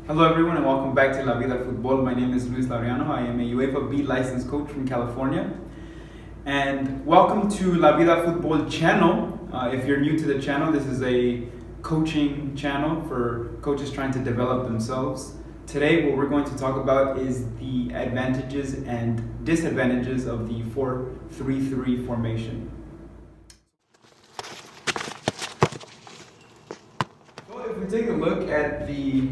Hello everyone and welcome back to Vida Fútbol. My name is Laureano. I am a UEFA B licensed coach from California. And welcome to Vida Fútbol channel. If you're new to the channel, this is a coaching channel for coaches trying to develop themselves. Today what we're going to talk about is the advantages and disadvantages of the 4-3-3 formation. So if we take a look at the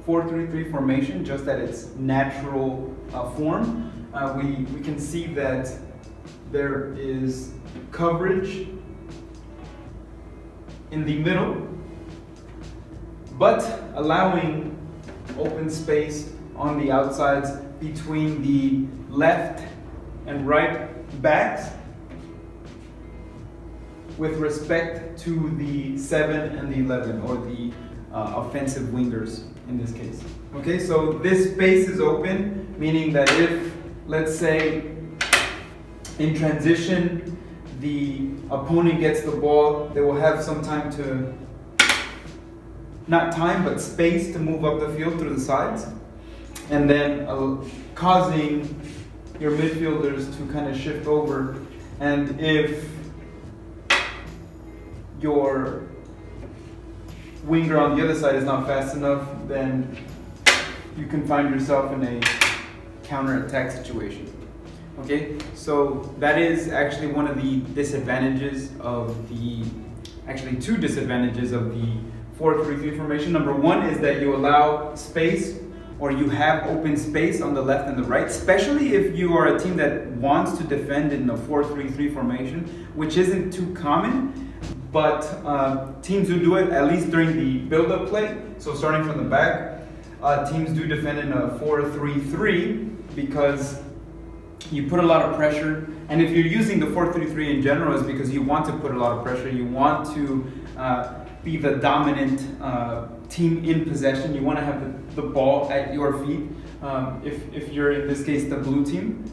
4-3-3 formation, just at its natural form, we can see that there is coverage in the middle, but allowing open space on the outsides between the left and right backs with respect to the 7 and the 11, or the offensive wingers in this case. Okay, so this space is open, meaning that if, let's say, in transition, the opponent gets the ball, they will have some time to, not time, but space to move up the field through the sides, and then causing your midfielders to kind of shift over. And if your winger on the other side is not fast enough, then you can find yourself in a counter-attack situation. Okay, so that is actually one of the disadvantages of the, actually two disadvantages of the 4-3-3 formation. Number one is that you allow space, or you have open space on the left and the right, especially if you are a team that wants to defend in a 4-3-3 formation, which isn't too common. But teams who do it, at least during the build-up play, so starting from the back, teams do defend in a 4-3-3 because you put a lot of pressure. And if you're using the 4-3-3 in general, it's because you want to put a lot of pressure. You want to be the dominant team in possession. You want to have the ball at your feet, if you're, in this case, the blue team.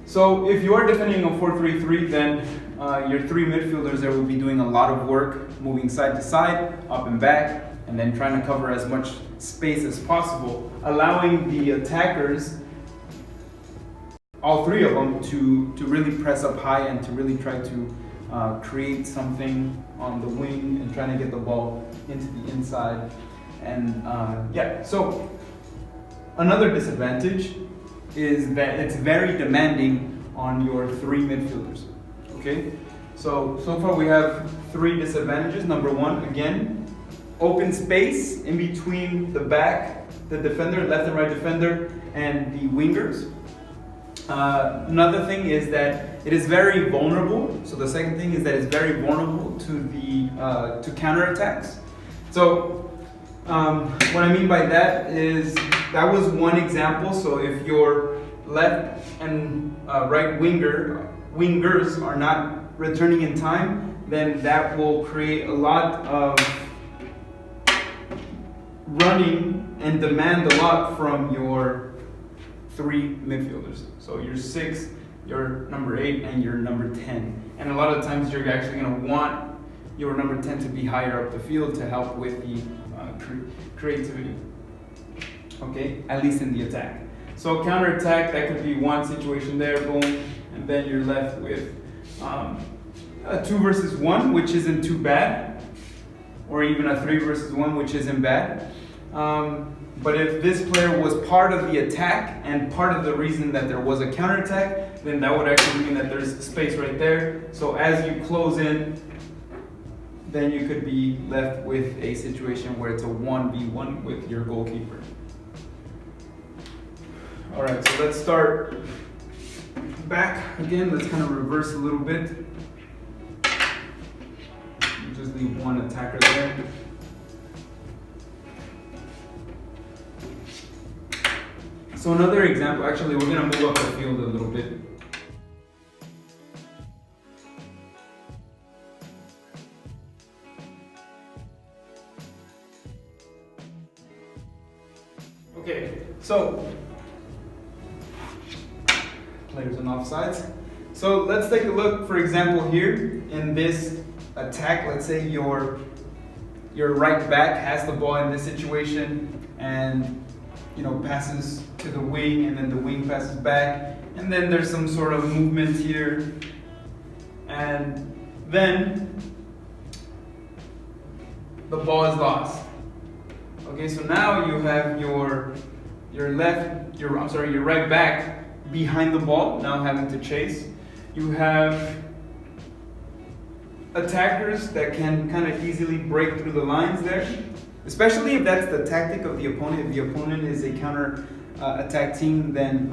So if you are defending a 4-3-3, then your three midfielders there will be doing a lot of work, moving side to side, up and back, and then trying to cover as much space as possible, allowing the attackers, all three of them, to really press up high and to really try to create something on the wing and trying to get the ball into the inside. And so another disadvantage is that it's very demanding on your three midfielders. Okay, so far we have three disadvantages. Number one, again, open space in between the back, the defender, left and right defender, and the wingers. Another thing is that it is very vulnerable. So the second thing is that it's very vulnerable to the to counterattacks. So what I mean by that is, that was one example. So if your left and right wingers are not returning in time, then that will create a lot of running and demand a lot from your three midfielders. So your 6, your number 8, and your number 10. And a lot of times you're actually going to want your number 10 to be higher up the field to help with the creativity. Okay, at least in the attack. So counter-attack, that could be one situation there, boom, and then you're left with a 2 versus 1, which isn't too bad, or even a 3 versus 1, which isn't bad. But if this player was part of the attack and part of the reason that there was a counterattack, then that would actually mean that there's space right there. So as you close in, then you could be left with a situation where it's a 1v1 with your goalkeeper. All right, so let's start back again. Let's kind of reverse a little bit. Just leave one attacker there. So another example, actually, we're going to move up the field a little bit. Okay, so players on offsides. So let's take a look, for example, here in this attack. Let's say your your right back has the ball in this situation and passes to the wing, and then the wing passes back, and then there's some sort of movement here, and then the ball is lost. Okay, so now you have your right back behind the ball, now having to chase. You have attackers that can kind of easily break through the lines there, especially if that's the tactic of the opponent. If the opponent is a counter attack team, then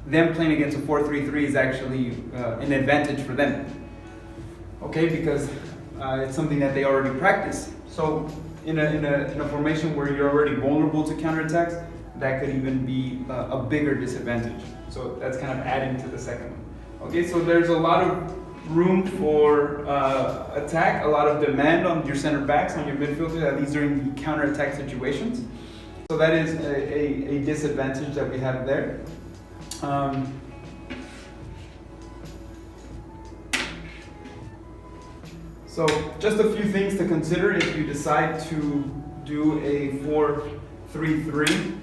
them playing against a 4-3-3 is actually an advantage for them. Okay, because it's something that they already practice. So in a formation where you're already vulnerable to counterattacks, that could even be a bigger disadvantage. So that's kind of adding to the second one. Okay, so there's a lot of room for attack, a lot of demand on your center backs, on your midfielders, at least during the counter-attack situations. So that is a disadvantage that we have there. So just a few things to consider if you decide to do a 4-3-3.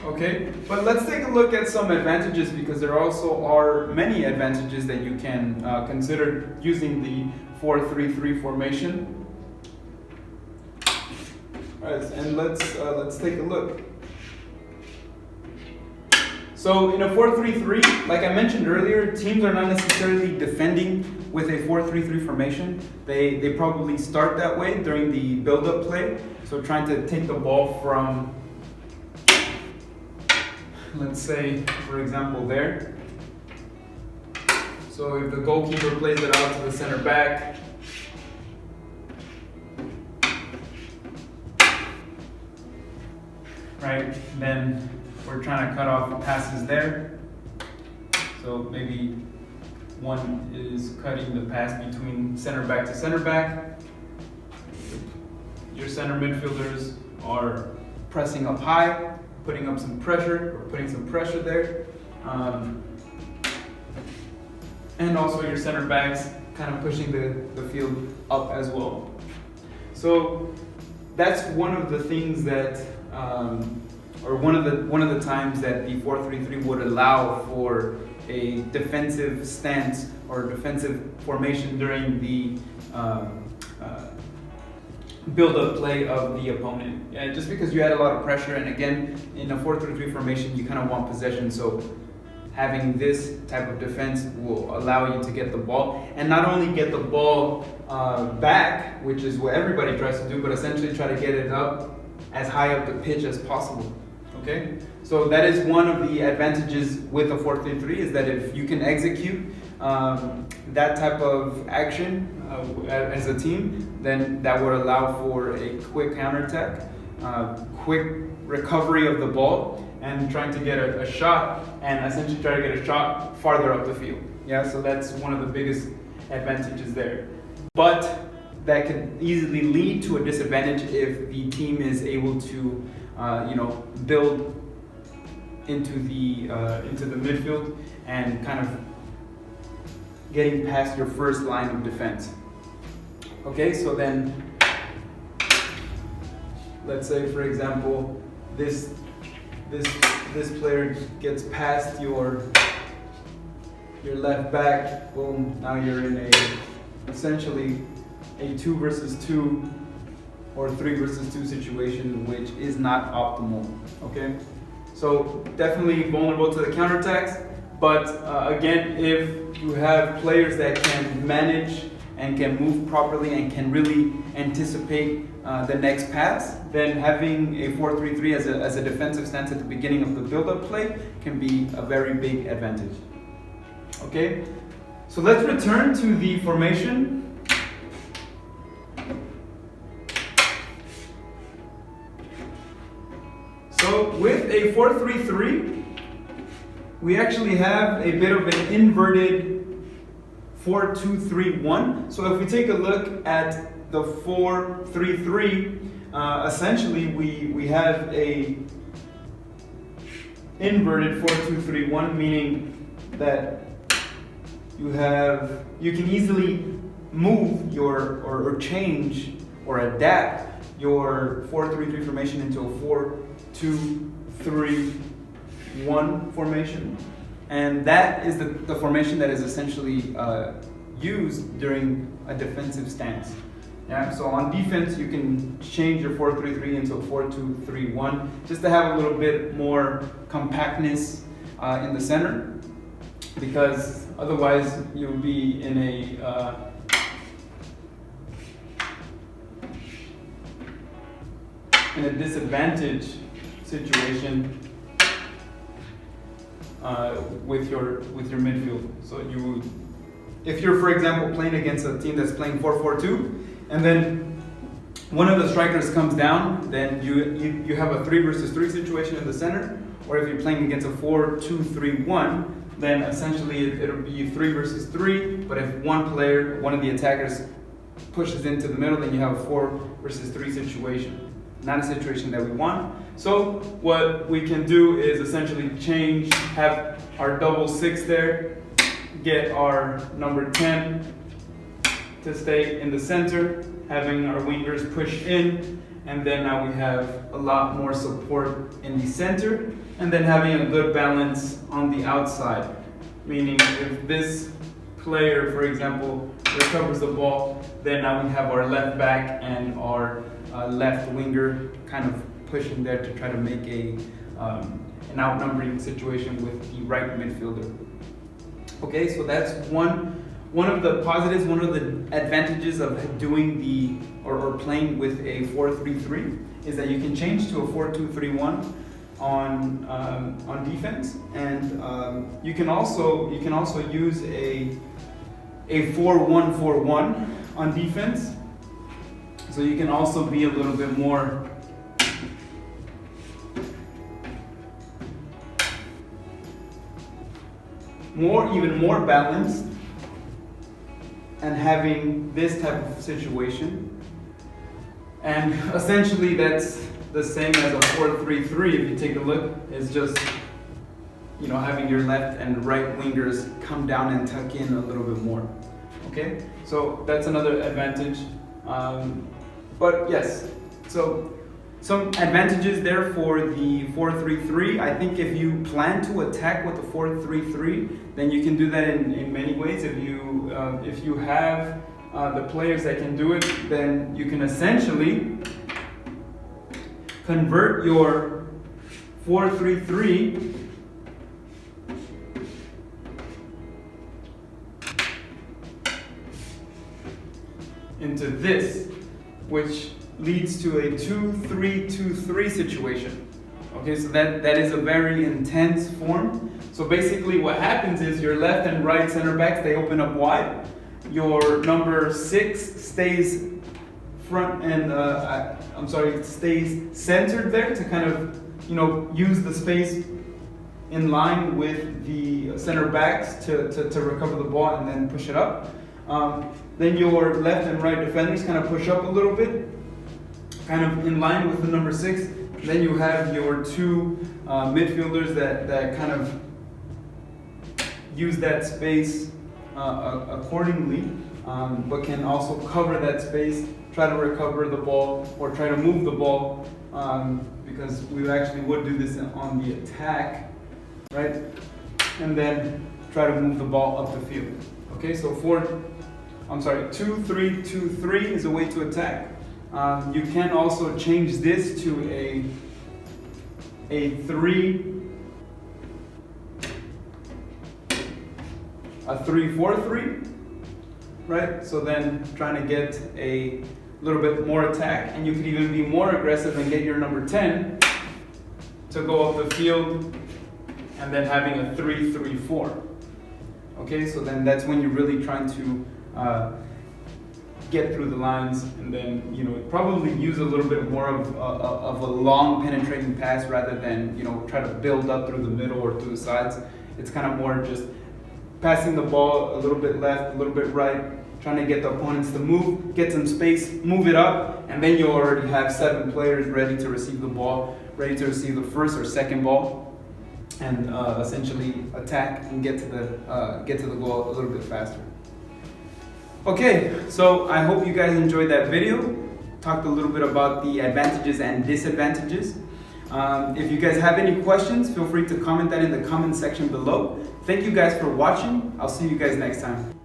Okay, but let's take a look at some advantages, because there also are many advantages that you can consider using the 4-3-3 formation. All right, and let's take a look. So in a 4-3-3, like I mentioned earlier, teams are not necessarily defending with a 4-3-3 formation. They probably start that way during the build-up play. So trying to take the ball from, let's say, for example, there. So if the goalkeeper plays it out to the center back, right, then we're trying to cut off the passes there. So maybe one is cutting the pass between center back to center back. Your center midfielders are pressing up high, putting up some pressure, or putting some pressure there. And also your center backs kind of pushing the field up as well. So that's one of the things that, or one of the times that the 4-3-3 would allow for a defensive stance or defensive formation during the build-up play of the opponent. Just because you had a lot of pressure, and again, in a 4-3-3 formation, you kind of want possession. So having this type of defense will allow you to get the ball, and not only get the ball back, which is what everybody tries to do, but essentially try to get it up as high up the pitch as possible. Okay, so that is one of the advantages with a 4-3-3, is that if you can execute that type of action as a team, then that would allow for a quick counterattack, quick recovery of the ball, and trying to get a shot, and essentially try to get a shot farther up the field. Yeah, so that's one of the biggest advantages there. But that can easily lead to a disadvantage if the team is able to, build into the midfield and kind of getting past your first line of defense. Okay, so then let's say, for example, this player gets past your left back. Boom! Now you're in essentially a 2 versus 2 or 3 versus 2 situation, which is not optimal. Okay, so definitely vulnerable to the counterattacks. But again, if you have players that can manage and can move properly and can really anticipate the next pass, then having a 4-3-3 as a defensive stance at the beginning of the build-up play can be a very big advantage. Okay, so let's return to the formation. So with a 4-3-3, we actually have a bit of an inverted 4-2-3-1. So if we take a look at the 4-3-3, essentially we have a inverted 4-2-3-1, meaning that you can easily move or change or adapt your 4-3-3 formation into a 4-2-3-1 formation, and that is the formation that is essentially used during a defensive stance. Yeah, so on defense you can change your 4-3-3 into a 4-2-3-1 just to have a little bit more compactness in the center, because otherwise you'll be in a disadvantage situation with your midfield. So if you're, for example, playing against a team that's playing 4-4-2, and then one of the strikers comes down, then you have a 3 versus 3 situation in the center. Or if you're playing against a 4-2-3-1, then essentially it'll be 3 versus 3. But if one of the attackers pushes into the middle, then you have a 4 versus 3 situation. Not a situation that we want. So what we can do is essentially have our double 6 there, get our number 10 to stay in the center, having our wingers push in, and then now we have a lot more support in the center, and then having a good balance on the outside. Meaning if this player, for example, recovers the ball, then now we have our left back and our left winger kind of pushing there to try to make an outnumbering situation with the right midfielder. Okay, so that's one of the positives, one of the advantages of doing or playing with a 4-3-3 is that you can change to a 4-2-3-1 on defense, and you can also use a 4-1-4-1 on defense. So you can also be a little bit even more balanced, and having this type of situation. And essentially that's the same as a 4-3-3. If you take a look, it's just having your left and right wingers come down and tuck in a little bit more. Okay, so that's another advantage. But yes, so some advantages there for the 4-3-3. I think if you plan to attack with the 4-3-3, then you can do that in many ways. If you have the players that can do it, then you can essentially convert your 4-3-3 into this, which leads to a 2-3-2-3 situation. Okay, so that is a very intense form. So basically what happens is your left and right center backs, they open up wide. Your number 6 stays stays centered there to kind of, use the space in line with the center backs to recover the ball and then push it up. Then your left and right defenders kind of push up a little bit, kind of in line with the number 6. Then you have your 2 midfielders that kind of use that space accordingly, but can also cover that space, try to recover the ball or try to move the ball, because we actually would do this on the attack, right? And then try to move the ball up the field. Okay, so 2-3-2-3 is a way to attack. You can also change this to a 3-4-3, right? So then trying to get a little bit more attack, and you could even be more aggressive and get your number 10 to go up the field, and then having a 3-3-4. Okay, so then that's when you're really trying to get through the lines, and then probably use a little bit more of a long penetrating pass rather than try to build up through the middle or through the sides. It's kind of more just passing the ball a little bit left, a little bit right, trying to get the opponents to move, get some space, move it up, and then you already have 7 players ready to receive the ball, ready to receive the first or second ball, and essentially attack and get to the goal a little bit faster. Okay, so I hope you guys enjoyed that video. Talked a little bit about the advantages and disadvantages. If you guys have any questions, feel free to comment that in the comment section below. Thank you guys for watching. I'll see you guys next time.